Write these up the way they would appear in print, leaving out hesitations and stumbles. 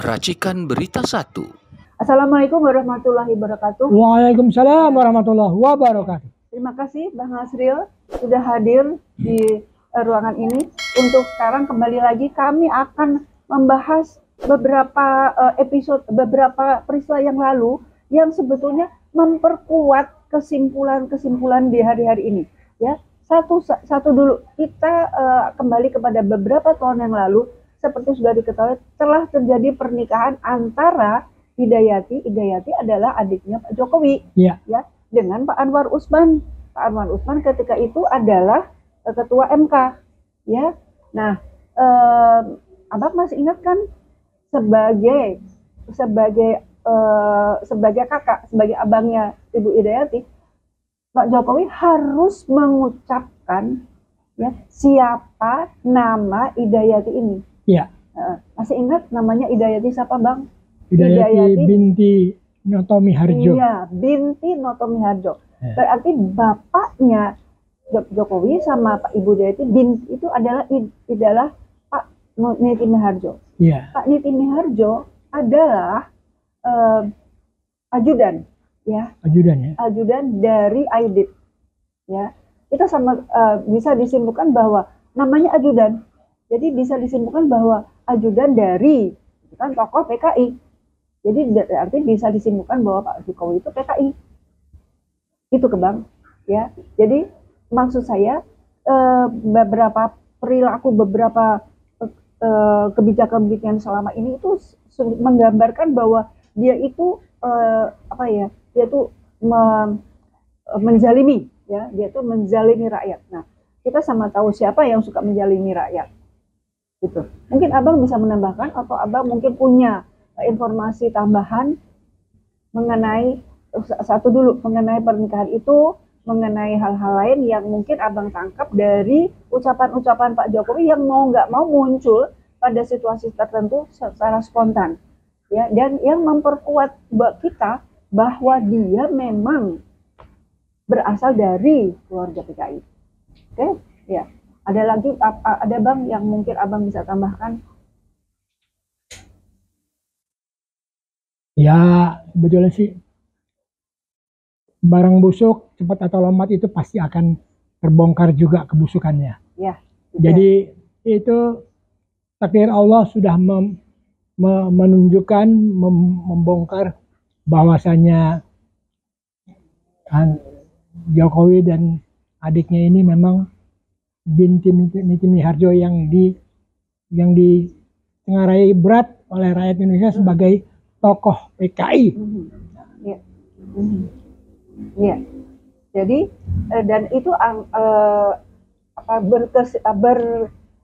Racikan Berita 1. Assalamualaikum warahmatullahi wabarakatuh. Waalaikumsalam warahmatullahi wabarakatuh. Terima kasih Bang Asril sudah hadir di ruangan ini. Untuk sekarang kembali lagi kami akan membahas beberapa beberapa peristiwa yang lalu yang sebetulnya memperkuat kesimpulan-kesimpulan di hari-hari ini. Ya, satu dulu kita kembali kepada beberapa tahun yang lalu. Seperti sudah diketahui, telah terjadi pernikahan antara Hidayati adalah adiknya Pak Jokowi, ya, dengan Pak Anwar Usman. Pak Anwar Usman ketika itu adalah ketua MK, ya. Nah, Abang masih ingat kan sebagai kakak, sebagai abangnya Ibu Hidayati, Pak Jokowi harus mengucapkan ya siapa nama Hidayati ini. Iya. Masih ingat namanya Hidayati siapa, Bang? Hidayati binti Noto Miharjo. Iya, binti Noto Miharjo. Berarti bapaknya Jokowi sama Pak Ibu Hidayati binti itu adalah Pak Niti Miharjo. Iya. Pak Niti Miharjo adalah ajudan, ya. Ajudan dari Aidit, ya. Kita bisa disimpulkan bahwa namanya ajudan. Jadi bisa disimpulkan bahwa ajudan dari kan tokoh PKI. Jadi berarti bisa disimpulkan bahwa Pak Jokowi itu PKI. Itu Bang, ya. Jadi maksud saya beberapa perilaku, beberapa kebijakan-kebijakan selama ini itu menggambarkan bahwa dia itu dia itu menzalimi, ya. Dia itu menzalimi rakyat. Nah, kita sama tahu siapa yang suka menzalimi rakyat. Gitu. Mungkin Abang bisa menambahkan atau Abang mungkin punya informasi tambahan mengenai mengenai pernikahan itu, mengenai hal-hal lain yang mungkin Abang tangkap dari ucapan-ucapan Pak Jokowi yang mau nggak mau muncul pada situasi tertentu secara spontan, ya, dan yang memperkuat kita bahwa dia memang berasal dari keluarga PKI. Oke, ya. Ada lagi, ada Bang yang mungkin Abang bisa tambahkan? Ya, sebetulnya sih barang busuk cepat atau lambat itu pasti akan terbongkar juga kebusukannya. Ya. Jadi itu takdir Allah sudah menunjukkan, membongkar bahwasanya Jokowi dan adiknya ini memang binti Niti Miharjo yang ditengarai berat oleh rakyat Indonesia sebagai tokoh PKI. Ya. Jadi dan itu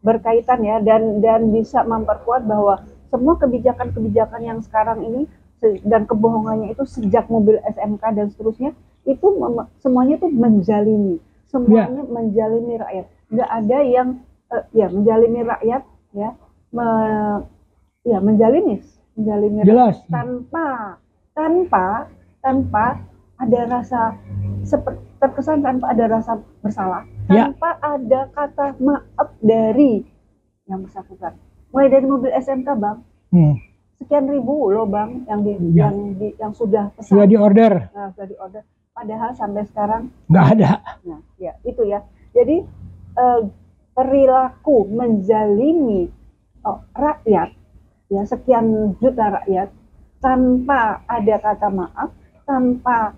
berkaitan ya dan bisa memperkuat bahwa semua kebijakan-kebijakan yang sekarang ini dan kebohongannya itu sejak mobil SMK dan seterusnya itu semuanya itu menjalimi, semuanya menjalimi rakyat. Nggak ada yang menjalimi rakyat, ya, menjalimi jelas rakyat tanpa ada rasa terkesan, tanpa ada rasa bersalah, tanpa ada kata maaf dari yang bersangkutan. Mulai dari mobil SMK, Bang, sekian ribu loh, Bang, yang sudah pesan, sudah diorder. Sudah diorder, padahal sampai sekarang nggak ada. Nah, ya itu ya. Jadi perilaku menzalimi rakyat, ya, sekian juta rakyat tanpa ada kata maaf, tanpa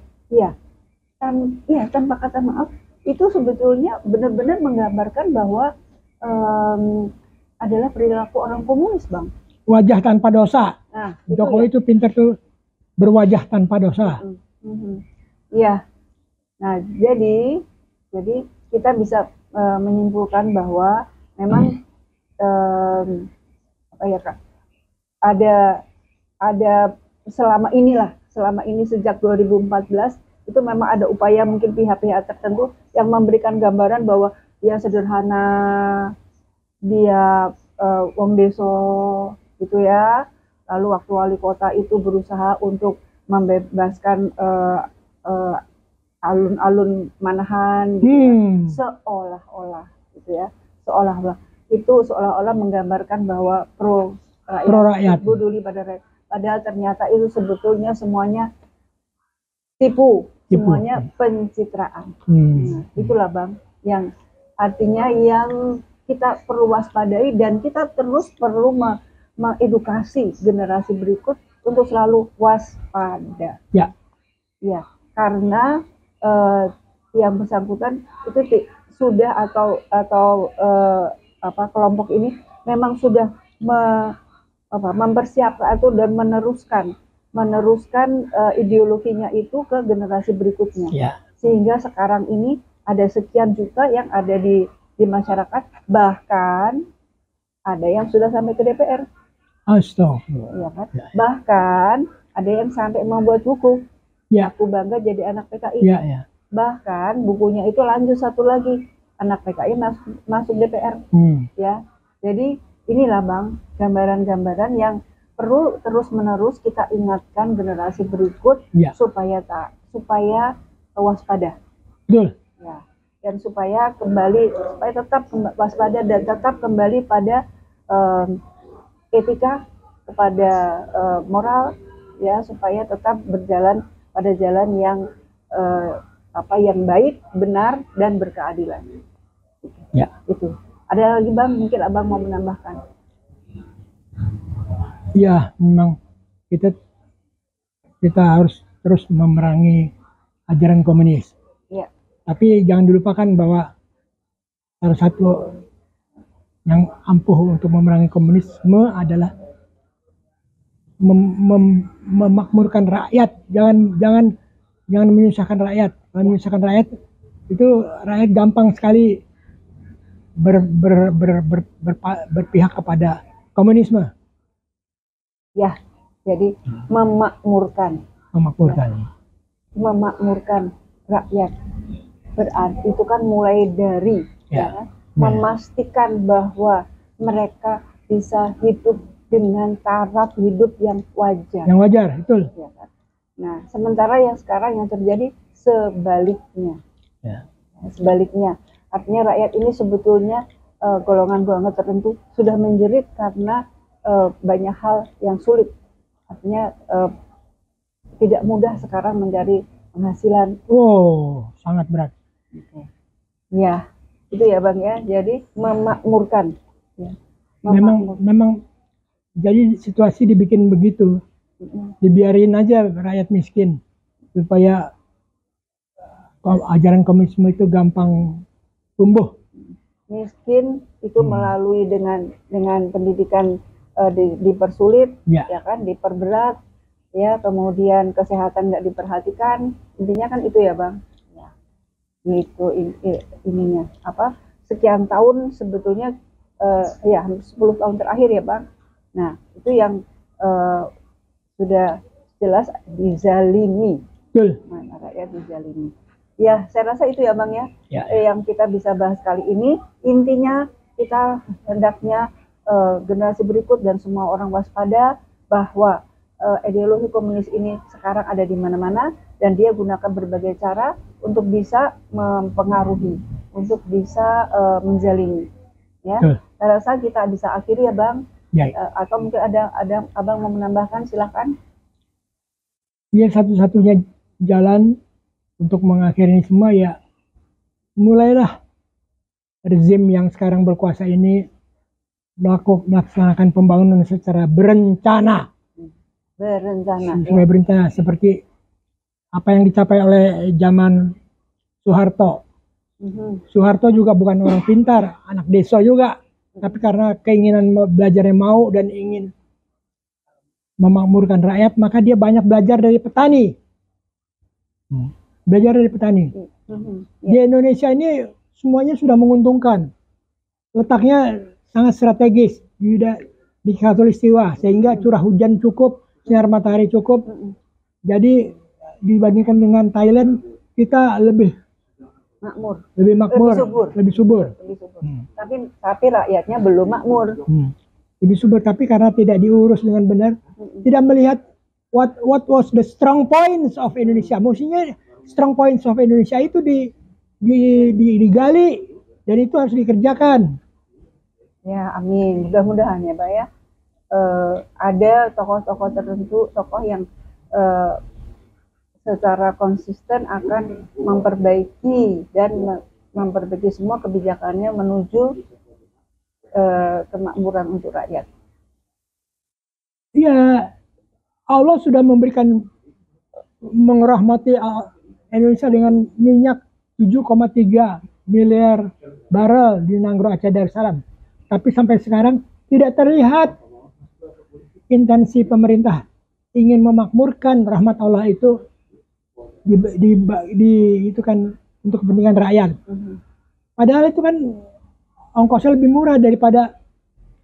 kata maaf, itu sebetulnya benar-benar menggambarkan bahwa adalah perilaku orang komunis, Bang. Wajah tanpa dosa. Nah, Jokowi itu pintar tuh berwajah tanpa dosa. Iya. Nah, jadi kita bisa menyimpulkan bahwa memang ada selama ini sejak 2014 itu memang ada upaya mungkin pihak-pihak tertentu yang memberikan gambaran bahwa dia sederhana, dia wong deso gitu ya. Lalu waktu wali kota itu berusaha untuk membebaskan alun-alun Manahan gitu ya. Seolah-olah gitu ya, seolah-olah menggambarkan bahwa pro pro rakyat, peduli pada rakyat. Padahal ternyata itu sebetulnya semuanya tipu. Semuanya pencitraan. Nah, itulah Bang, yang artinya yang kita perlu waspadai, dan kita terus perlu mengedukasi generasi berikut untuk selalu waspada. Ya. Ya, karena yang bersangkutan itu sudah atau kelompok ini memang sudah mempersiapkan atau dan meneruskan ideologinya itu ke generasi berikutnya. Ya. Sehingga sekarang ini ada sekian juta yang ada di masyarakat, bahkan ada yang sudah sampai ke DPR. Astagfirullah. Ya kan? Ya. Bahkan ada yang sampai membuat buku. Ya. Aku bangga jadi anak PKI. Ya, ya. Bahkan bukunya itu lanjut satu lagi, anak PKI masuk DPR. Ya. Jadi inilah Bang, gambaran-gambaran yang perlu terus-menerus kita ingatkan generasi berikut, ya, supaya waspada. Betul. Ya. Dan supaya tetap waspada dan tetap kembali pada etika, kepada moral, ya, supaya tetap berjalan pada jalan yang yang baik, benar, dan berkeadilan. Ya. Itu. Ada lagi Bang, mungkin Abang mau menambahkan? Ya, memang kita harus terus memerangi ajaran komunis. Ya. Tapi jangan dilupakan bahwa salah satu yang ampuh untuk memerangi komunisme adalah memakmurkan rakyat. Jangan menyusahkan rakyat. Kalau menyusahkan rakyat, itu rakyat gampang sekali berpihak kepada komunisme. Ya, jadi memakmurkan. Ya. Memakmurkan rakyat. Berarti itu kan mulai dari memastikan bahwa mereka bisa hidup dengan taraf hidup yang wajar. Yang wajar, betul. Ya, kan? Nah, sementara yang sekarang yang terjadi sebaliknya. Ya. Sebaliknya, artinya rakyat ini sebetulnya golongan-golongan tertentu sudah menjerit karena banyak hal yang sulit. Artinya tidak mudah sekarang mencari penghasilan. Oh, sangat berat. Okay. Ya, itu ya Bang ya. Jadi memakmurkan. Ya. Memang jadi situasi dibikin begitu. Dibiarin aja rakyat miskin supaya ajaran komunisme itu gampang tumbuh. Miskin itu melalui dengan pendidikan dipersulit, ya kan, diperberat, ya, kemudian kesehatan nggak diperhatikan, intinya kan itu ya Bang. Ya. Itu ininya sekian tahun sebetulnya 10 tahun terakhir ya Bang. Nah, itu yang sudah jelas dizalimi. Betul. Mana rakyat dizalimi. Ya, saya rasa itu ya Bang ya. Yang kita bisa bahas kali ini. Intinya kita hendaknya generasi berikut dan semua orang waspada bahwa ideologi komunis ini sekarang ada di mana-mana, dan dia gunakan berbagai cara untuk bisa mempengaruhi, untuk bisa menzalimi. Ya, saya rasa kita bisa akhiri ya Bang. Atau mungkin ada Abang mau menambahkan, silakan. Ya, satu-satunya jalan untuk mengakhiri semua ya mulailah rezim yang sekarang berkuasa ini melaksanakan pembangunan secara berencana. Berencana seperti apa yang dicapai oleh zaman Soeharto. Soeharto juga bukan orang pintar, anak desa juga, tapi karena keinginan belajarnya mau dan ingin memakmurkan rakyat, maka dia banyak belajar dari petani. Di Indonesia ini semuanya sudah menguntungkan. Letaknya sangat strategis di Khatulistiwa, sehingga curah hujan cukup, sinar matahari cukup. Jadi dibandingkan dengan Thailand, kita lebih makmur, lebih subur. Tapi rakyatnya belum makmur. Lebih subur, tapi karena tidak diurus dengan benar, tidak melihat what was the strong points of Indonesia. Mestinya strong points of Indonesia itu digali, dan itu harus dikerjakan. Ya, amin. Mudah-mudahan ya, Pak ya. ada tokoh-tokoh tertentu, tokoh yang secara konsisten akan memperbaiki dan memperbaiki semua kebijakannya menuju kemakmuran untuk rakyat. Ya, Allah sudah memberikan mengrahmati Indonesia dengan minyak 7,3 miliar barel di Nanggro Aceh Darussalam. Tapi sampai sekarang tidak terlihat intensi pemerintah ingin memakmurkan rahmat Allah itu itu kan untuk kepentingan rakyat. Padahal itu kan ongkosnya lebih murah daripada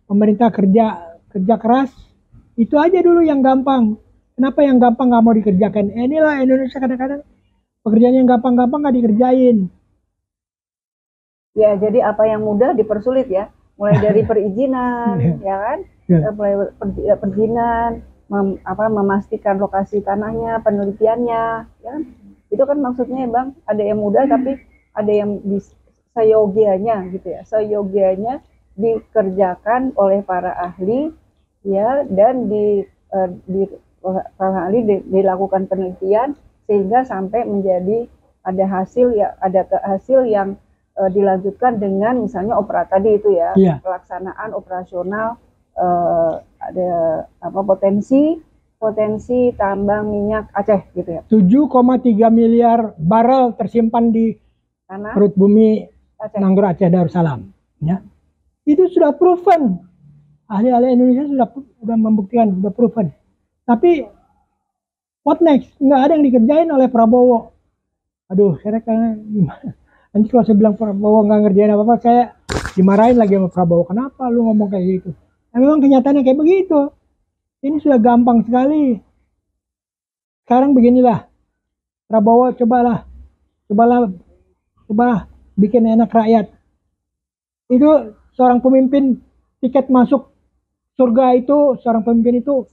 pemerintah kerja keras. Itu aja dulu yang gampang. Kenapa yang gampang nggak mau dikerjakan? Inilah Indonesia kadang-kadang pekerjaan yang gampang-gampang nggak dikerjain. Ya, jadi apa yang mudah dipersulit ya. Mulai dari perizinan, ya kan? Mulai perizinan, memastikan lokasi tanahnya, penelitiannya, ya kan? Itu kan maksudnya Bang, ada yang mudah tapi ada yang seyogianya gitu ya. Seyogianya dikerjakan oleh para ahli ya, dan para ahli dilakukan penelitian sehingga sampai menjadi ada hasil ya, ada hasil yang dilanjutkan dengan misalnya tadi itu ya, pelaksanaan operasional, ada potensi tambang minyak Aceh gitu ya. 7,3 miliar barel tersimpan di tanah perut bumi Aceh. Nanggro Aceh Darussalam. Ya. Itu sudah proven. Ahli-ahli Indonesia sudah membuktikan, sudah proven. Tapi what next? Nggak ada yang dikerjain oleh Prabowo. Aduh, saya gimana? Nanti kalau saya bilang Prabowo nggak ngerjain apa-apa, saya dimarahin lagi sama Prabowo. Kenapa lu ngomong kayak gitu? Nah, memang kenyataannya kayak begitu. Ini sudah gampang sekali. Sekarang beginilah, Prabowo cobalah bikin enak rakyat. Itu seorang pemimpin, tiket masuk surga itu, seorang pemimpin itu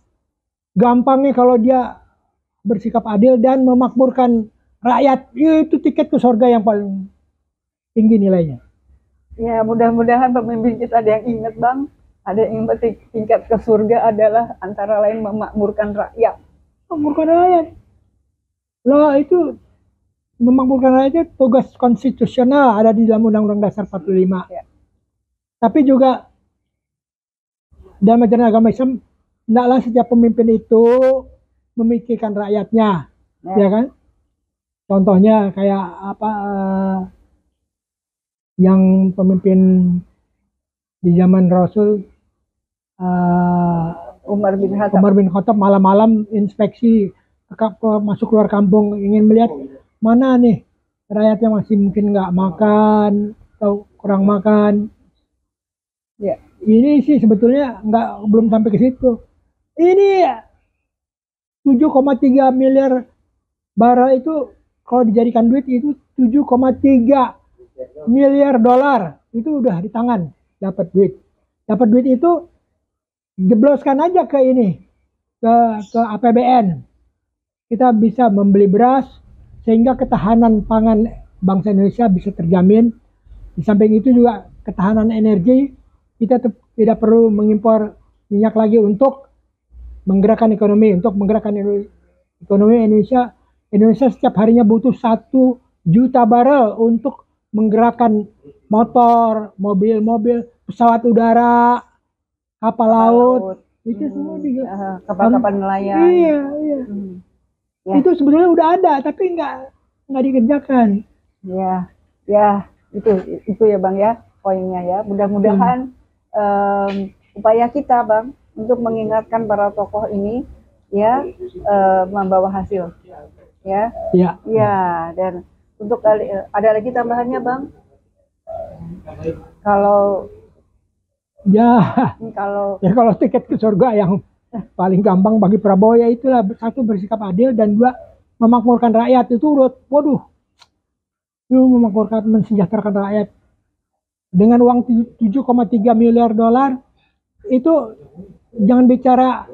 gampangnya kalau dia bersikap adil dan memakmurkan rakyat. Itu tiket ke surga yang paling tinggi nilainya. Ya, mudah-mudahan pemimpin kita ada yang ingat Bang, ada yang ingat tingkat ke surga adalah antara lain memakmurkan rakyat. Memakmurkan rakyat. Loh, itu memakmurkan rakyat itu tugas konstitusional ada di dalam Undang-Undang Dasar 45. Ya. Tapi juga dalam ajaran agama Islam, tidaklah setiap pemimpin itu memikirkan rakyatnya, ya kan? Contohnya kayak yang pemimpin di zaman Rasul Umar bin Khattab malam-malam inspeksi masuk keluar kampung, ingin melihat mana nih rakyat yang masih mungkin nggak makan atau kurang makan. Ya, ini sih sebetulnya belum sampai ke situ. Ini 7,3 miliar barel itu kalau dijadikan duit itu 7,3 miliar dolar. Itu udah di tangan dapat duit. Dapat duit itu jebloskan aja ke ke APBN. Kita bisa membeli beras sehingga ketahanan pangan bangsa Indonesia bisa terjamin. Di samping itu juga ketahanan energi. Kita tidak perlu mengimpor minyak lagi untuk menggerakkan ekonomi. Untuk menggerakkan ekonomi Indonesia setiap harinya butuh 1 juta barel untuk menggerakkan motor, mobil-mobil, pesawat udara, kapal laut. Itu semua juga kapal-kapal nelayan. Iya. Ya. Itu sebetulnya udah ada, tapi nggak dikerjakan. Ya, itu ya Bang ya poinnya ya. Mudah-mudahan upaya kita Bang untuk mengingatkan para tokoh ini ya membawa hasil ya. Dan untuk ada lagi tambahannya Bang, kalau tiket ke surga yang paling gampang bagi Prabowo ya itulah, 1 bersikap adil dan 2 memakmurkan rakyat. Itu waduh, lu memakmurkan, mensejahterakan rakyat dengan uang 7,3 miliar dolar. Itu jangan bicara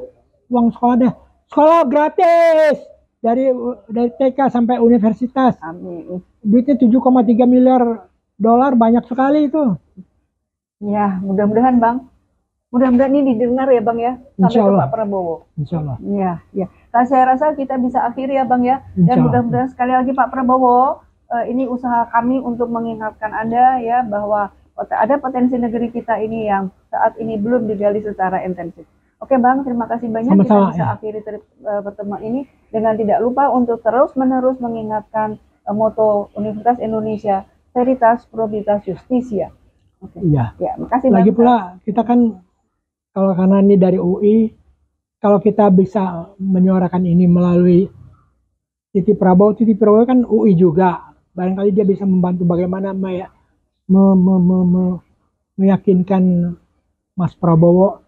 uang sekolah deh, sekolah gratis dari TK sampai universitas. Amin. Duitnya 7,3 miliar dolar, banyak sekali itu. Ya, mudah-mudahan Bang, Mudah-mudahan ini didengar ya Bang ya, sampai Insya ke Allah. Pak Prabowo. Insya Allah. Iya, iya. Nah, saya rasa kita bisa akhiri ya Bang ya. Insya Dan Allah. mudah-mudahan sekali lagi Pak Prabowo, ini usaha kami untuk mengingatkan Anda ya bahwa ada potensi negeri kita ini yang saat ini belum digali secara intensif. Oke Bang, terima kasih banyak. Sama-sama, Kita bisa ya. akhiri pertemuan ini dengan tidak lupa untuk terus-menerus mengingatkan moto Universitas Indonesia, Veritas Probitas Justitia. Oke. Iya. Ya, makasih Lagi Bang. pula kita kan kalau karena ini dari UI, kalau kita bisa menyuarakan ini melalui Titi Prabowo kan UI juga. Barangkali dia bisa membantu bagaimana meyakinkan Mas Prabowo,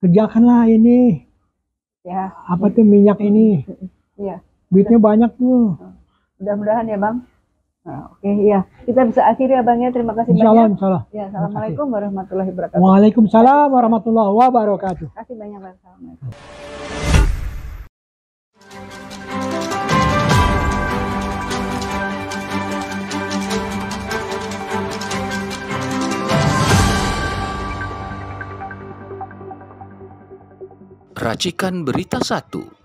kerjakanlah ini. Ya. Apa tuh minyak ini? Iya. Duitnya banyak tuh. Mudah-mudahan ya Bang. Nah, oke ya, kita bisa akhiri ya Bang ya. Terima kasih Insya Allah, banyak. insya Allah. Ya, assalamualaikum warahmatullahi wabarakatuh. Waalaikumsalam warahmatullahi wabarakatuh. Terima kasih banyak Bang. Assalamualaikum. Racikan Berita 1.